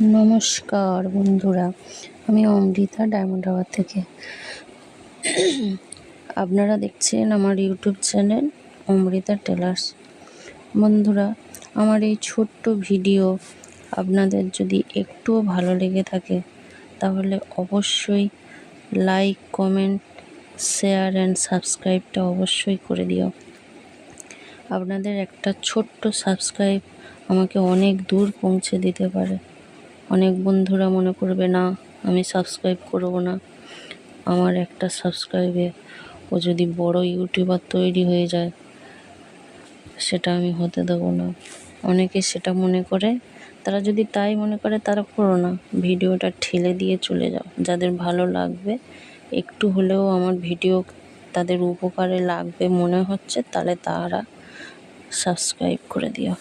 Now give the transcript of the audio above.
নমস্কার বন্ধুরা, আমি অমৃতা ডায়মন্ডহারবার থেকে। আপনারা দেখছেন আমার ইউটিউব চ্যানেল অমৃতা টেলার্স। বন্ধুরা, আমার এই ছোট্ট ভিডিও আপনাদের যদি একটুও ভালো লেগে থাকে তাহলে অবশ্যই লাইক, কমেন্ট, শেয়ার অ্যান্ড সাবস্ক্রাইবটা অবশ্যই করে দিও। আপনাদের একটা ছোট্ট সাবস্ক্রাইব আমাকে অনেক দূর পৌঁছে দিতে পারে। অনেক বন্ধুরা মনে করবে, না আমি সাবস্ক্রাইব করব না, আমার একটা সাবস্ক্রাইবে ও যদি বড় ইউটিউবার তৈরি হয়ে যায় সেটা আমি হতে দেবো না। অনেকে সেটা মনে করে, তারা যদি তাই মনে করে তারা করো না, ভিডিওটা ঠেলে দিয়ে চলে যাও। যাদের ভালো লাগবে, একটু হলেও আমার ভিডিও তাদের উপকারে লাগবে মনে হচ্ছে, তাহলে তারা সাবস্ক্রাইব করে দিও।